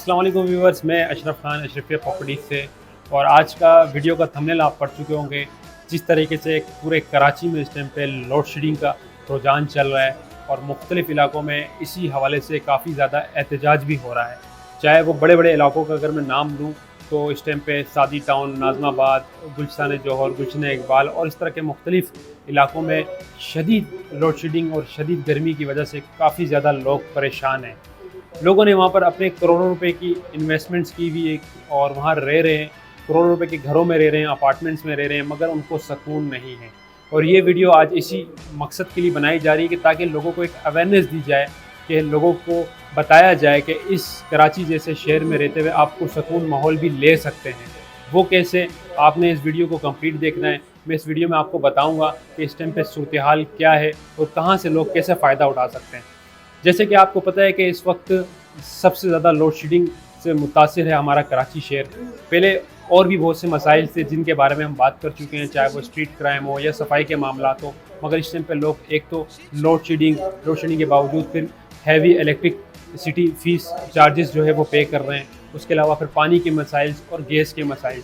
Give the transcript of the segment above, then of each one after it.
अस्सलाम वालेकुम व्यूअर्स, मैं अशरफ खान अशरफिया प्रॉपर्टीज़ से। और आज का वीडियो का थंबनेल आप पढ़ चुके होंगे। जिस तरीके से पूरे कराची में इस टाइम पे लोड शेडिंग का रुझान चल रहा है और मुख्तलिफ़ इलाकों में इसी हवाले से काफ़ी ज़्यादा एहतजाज भी हो रहा है। चाहे वो बड़े बड़े इलाकों का अगर मैं नाम लूँ तो इस टाइम पे सादी टाउन, नाज़माबाद, गुलशन जौहर, गुलशन इकबाल और इस तरह के मुख्तलिफ़ इलाकों में शदीद लोड शेडिंग और शदीद गर्मी की वजह से काफ़ी ज़्यादा लोग परेशान हैं। लोगों ने वहाँ पर अपने करोड़ों रुपए की इन्वेस्टमेंट्स की हुई एक और वहाँ रह रहे हैं, करोड़ों रुपए के घरों में रह रहे हैं, अपार्टमेंट्स में रह रहे हैं, मगर उनको सुकून नहीं है। और ये वीडियो आज इसी मकसद के लिए बनाई जा रही है कि ताकि लोगों को एक अवेयरनेस दी जाए, कि लोगों को बताया जाए कि इस कराची जैसे शहर में रहते हुए आपको सुकून माहौल भी ले सकते हैं। वो कैसे, आपने इस वीडियो को कंप्लीट देखना है। मैं इस वीडियो में आपको बताऊंगा कि इस टाइम पे सूरत हाल क्या है और कहाँ से लोग कैसे फ़ायदा उठा सकते हैं। जैसे कि आपको पता है कि इस वक्त सबसे ज़्यादा लोड शेडिंग से मुतासिर है हमारा कराची शहर। पहले और भी बहुत से मसाइल थे जिनके बारे में हम बात कर चुके हैं, चाहे वो स्ट्रीट क्राइम हो या सफाई के मामला हो, मगर इस टाइम पे लोग एक तो लोड शेडिंग के बावजूद फिर हैवी इलेक्ट्रिसिटी फीस चार्जेस जो है वो पे कर रहे हैं। उसके अलावा फिर पानी के मसाइल और गैस के मसाइल।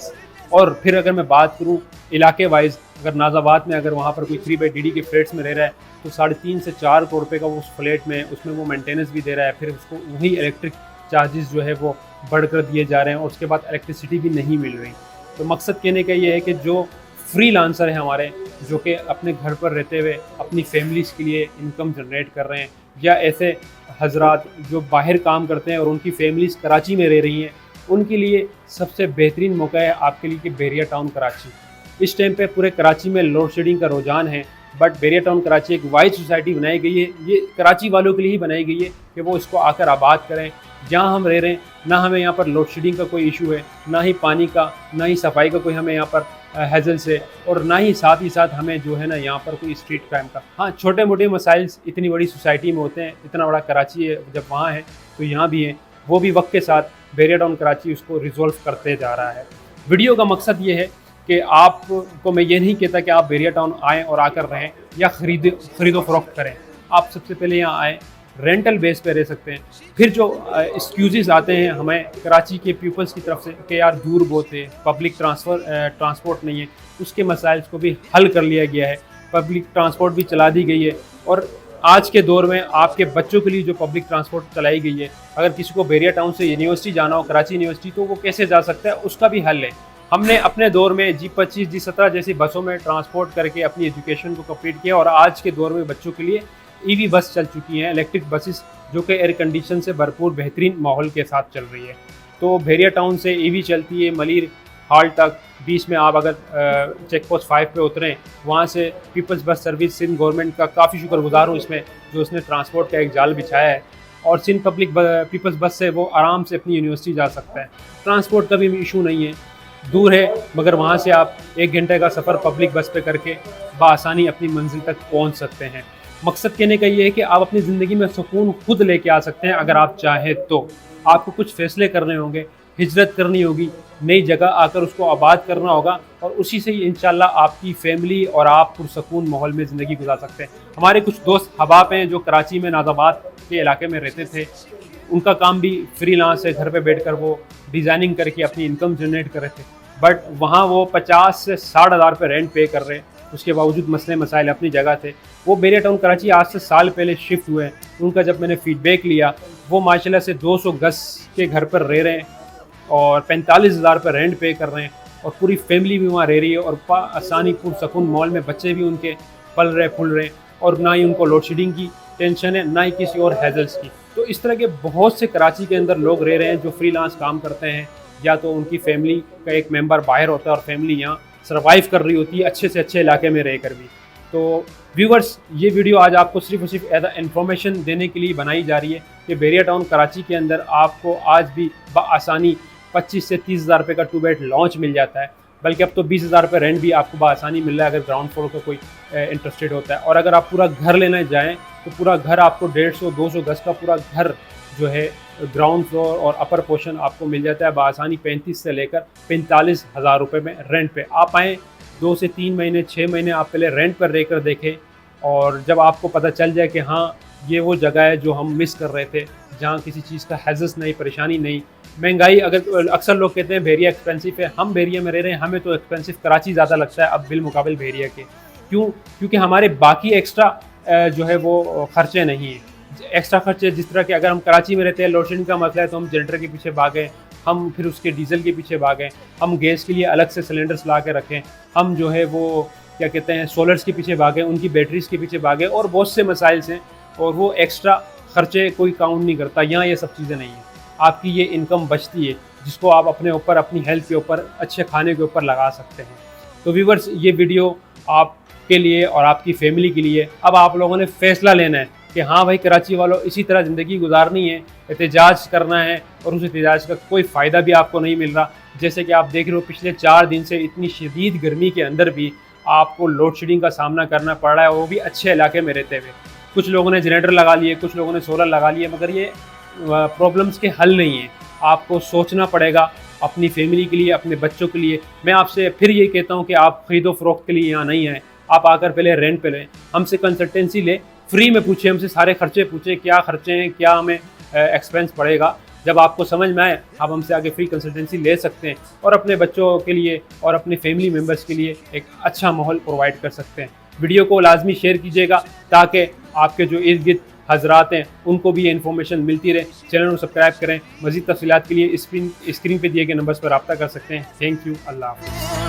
और फिर अगर मैं बात करूँ इलाके वाइज, अगर नाज़ाबाद में अगर वहाँ पर कोई 3/DD के फ्लैट्स में रह रहा है तो 3.5 से 4 करोड़ रुपये का वो उस फ्लैट में, उसमें वो मेंटेनेंस भी दे रहा है, फिर उसको वही इलेक्ट्रिक चार्जेस जो है वो बढ़कर दिए जा रहे हैं और उसके बाद इलेक्ट्रिसिटी भी नहीं मिल रही। तो मकसद कहने का ये है कि जो फ्रीलांसर हैं हमारे, जो कि अपने घर पर रहते हुए अपनी फैमिलीज़ के लिए इनकम जनरेट कर रहे हैं, या ऐसे हजरात जो बाहर काम करते हैं और उनकी फैमिलीज़ कराची में रह रही हैं, उनके लिए सबसे बेहतरीन मौका है आपके लिए कि बैरिया टाउन कराची। इस टाइम पे पूरे कराची में लोड शेडिंग का रुझान है, बट बैरिया टाउन कराची एक वाइड सोसाइटी बनाई गई है। ये कराची वालों के लिए ही बनाई गई है कि वो इसको आकर आबाद करें। जहाँ हम रह रहे हैं ना हमें यहाँ पर लोड शेडिंग का कोई इशू है, ना ही पानी का, ना ही सफाई का कोई हमें यहाँ पर हैजल से, और ना ही साथ हमें जो है ना यहाँ पर कोई स्ट्रीट क्राइम का। हाँ, छोटे मोटे मसाइल इतनी बड़ी सोसाइटी में होते हैं, इतना बड़ा कराची है, जब वहाँ है तो यहाँ भी है, वो भी वक्त के साथ बैरिया टाउन कराची उसको रिजॉल्व करते जा रहा है। वीडियो का मकसद ये है कि आपको मैं ये नहीं कहता कि आप बैरिया टाउन आएँ और आकर रहें या खरीदो फरोख्त करें। आप सबसे पहले यहाँ आएँ, रेंटल बेस पे रह सकते हैं। फिर जो एक्सक्यूज़ आते हैं हमें कराची के पीपल्स की तरफ से कि यार दूर बहुत है, पब्लिक ट्रांसपोर्ट नहीं है, उसके मसाइल को भी हल कर लिया गया है। पब्लिक ट्रांसपोर्ट भी चला दी गई है और आज के दौर में आपके बच्चों के लिए जो पब्लिक ट्रांसपोर्ट चलाई गई है, अगर किसी को बैरिया टाउन से यूनिवर्सिटी जाना हो, कराची यूनिवर्सिटी, तो वो कैसे जा सकता है, उसका भी हल है। हमने अपने दौर में G25, G17 जैसी बसों में ट्रांसपोर्ट करके अपनी एजुकेशन को कंप्लीट किया और आज के दौर में बच्चों के लिए EV बस चल चुकी हैं, इलेक्ट्रिक बसेस, जो कि एयर कंडीशन से भरपूर बेहतरीन माहौल के साथ चल रही है। तो बैरिया टाउन से EV चलती है मलिर हाल तक। बीच में आप अगर चेक पोस्ट 5 पे उतरें, वहाँ से peoples bus service, Sindh government का काफ़ी शुक्रगुजार हूँ इसमें, जो उसने ट्रांसपोर्ट का एक जाल बिछाया है। और सिंध पीपल्स बस से वो आराम से अपनी यूनिवर्सिटी जा सकता है। ट्रांसपोर्ट का भी इशू नहीं है, दूर है, मगर वहाँ से आप 1 घंटे का सफ़र पब्लिक बस पे करके बआसानी अपनी मंजिल तक पहुँच सकते हैं। मकसद कहने का ये है कि आप अपनी ज़िंदगी में सुकून खुद लेके आ सकते हैं अगर आप चाहें तो। आपको कुछ फ़ैसले करने होंगे, हिजरत करनी होगी, नई जगह आकर उसको आबाद करना होगा और उसी से ही इंशाल्लाह आपकी फ़ैमिली और आप पुरसकून माहौल में ज़िंदगी गुजार सकते हैं। हमारे कुछ दोस्त हबाब हैं जो कराची में नाज़ाबाद के इलाके में रहते थे, उनका काम भी फ्रीलांस है, घर पे बैठकर वो डिज़ाइनिंग करके अपनी इनकम जनरेट कर रहे थे, बट वहाँ वो 50 से 60 हज़ार पे रेंट पे कर रहे हैं। उसके बावजूद मसले मसाइल अपनी जगह थे। वो बैरिया टाउन कराची आज से साल पहले शिफ्ट हुए हैं। उनका जब मैंने फ़ीडबैक लिया, वो माशाल्लाह से 200 गज के घर पर रह रहे हैं और 45 हज़ार पर रेंट पे कर रहे हैं और पूरी फैमिली भी वहाँ रह रही है और आसानी पुरसकून मॉल में बच्चे भी उनके पल रहे फूल रहे हैं और ना ही उनको लोड शेडिंग की टेंशन है, ना ही किसी और हैजल्स की। तो इस तरह के बहुत से कराची के अंदर लोग रह रहे हैं जो फ्रीलांस काम करते हैं, या तो उनकी फैमिली का एक मेंबर बाहर होता है और फैमिली यहाँ सर्वाइव कर रही होती है अच्छे से अच्छे इलाके में रहकर भी। तो व्यूवर्स, ये वीडियो आज आपको सिर्फ और सिर्फ एज इन्फॉर्मेशन देने के लिए बनाई जा रही है कि बैरिया टाउन कराची के अंदर आपको आज भी बआसानी 25 से 30 हज़ार रुपये का 2 बेड लॉन्च मिल जाता है, बल्कि अब तो 20 हज़ार रुपये रेंट भी आपको बआसानी मिल रहा है अगर ग्राउंड फ्लोर का कोई इंटरेस्टेड होता है। और अगर आप पूरा घर लेने जाएँ तो पूरा घर आपको 150-200 गज का पूरा घर जो है ग्राउंड फ्लोर और अपर पोर्शन आपको मिल जाता है बआसानी 35 से लेकर 45 हज़ार रुपये में रेंट पे। आप आएँ, 2 से 3 महीने, 6 महीने आप पहले रेंट पर रहकर देखें और जब आपको पता चल जाए कि हाँ ये वो जगह है जो हम मिस कर रहे थे, जहाँ किसी चीज़ का हैज़स नहीं, परेशानी नहीं, महंगाई, अगर अक्सर लोग कहते हैं भेरिया एक्सपेंसिव है, हम भेरिया में रह रहे हैं, हमें तो एक्सपेंसिव कराची ज़्यादा लगता है अब बिलमुकाबिल भेरिया के। क्यों? क्योंकि हमारे बाकी एक्स्ट्रा जो है वो खर्चे नहीं हैं। एक्स्ट्रा खर्चे जिस तरह के, अगर हम कराची में रहते हैं, लोड शेडिंग का मसला है तो हम जनरेटर के पीछे भागें, हम फिर उसके डीजल के पीछे भागें, हम गैस के लिए अलग से सिलेंडर्स ला के रखें, हम जो है वो क्या कहते हैं सोलर्स के पीछे भागें, उनकी बैटरीज के पीछे भागें, और बहुत से मसाइल हैं और वो एक्स्ट्रा खर्चे कोई काउंट नहीं करता। यहाँ ये सब चीज़ें नहीं हैं, आपकी ये इनकम बचती है जिसको आप अपने ऊपर, अपनी हेल्थ के ऊपर, अच्छे खाने के ऊपर लगा सकते हैं। तो व्यूअर्स, ये वीडियो आपके लिए और आपकी फैमिली के लिए। अब आप लोगों ने फैसला लेना है कि हाँ भाई कराची वालों, इसी तरह ज़िंदगी गुजारनी है, एहतजाज करना है, और उस एहतजाज का कोई फ़ायदा भी आपको नहीं मिल रहा। जैसे कि आप देख रहे हो पिछले 4 दिन से इतनी शदीद गर्मी के अंदर भी आपको लोड शेडिंग का सामना करना पड़ रहा है, वो भी अच्छे इलाके में रहते हुए। कुछ लोगों ने जनरेटर लगा लिए, कुछ लोगों ने सोलर लगा लिए, मगर ये प्रॉब्लम्स के हल नहीं है। आपको सोचना पड़ेगा अपनी फैमिली के लिए, अपने बच्चों के लिए। मैं आपसे फिर ये कहता हूँ कि आप खरीदो फरोख्त के लिए यहाँ नहीं आए, आप आकर पहले रेंट पे लें, हमसे कंसल्टेंसी लें, फ्री में पूछें, हमसे सारे खर्चे पूछें, क्या खर्चे हैं, क्या हमें एक्सपेंस पड़ेगा। जब आपको समझ में आए, आप हमसे आगे फ्री कंसल्टेंसी ले सकते हैं और अपने बच्चों के लिए और अपने फैमिली मेम्बर्स के लिए एक अच्छा माहौल प्रोवाइड कर सकते हैं। वीडियो को लाजमी शेयर कीजिएगा ताकि आपके जो इर्द गिर्द हजरात हैं उनको भी ये इन्फॉर्मेशन मिलती रहे। चैनल को सब्सक्राइब करें। मज़ीद तफसीलात के लिए स्क्रीन पे दिए गए नंबर्स पर रब्ता कर सकते हैं। Thank you. अल्लाह हाफ़िज़।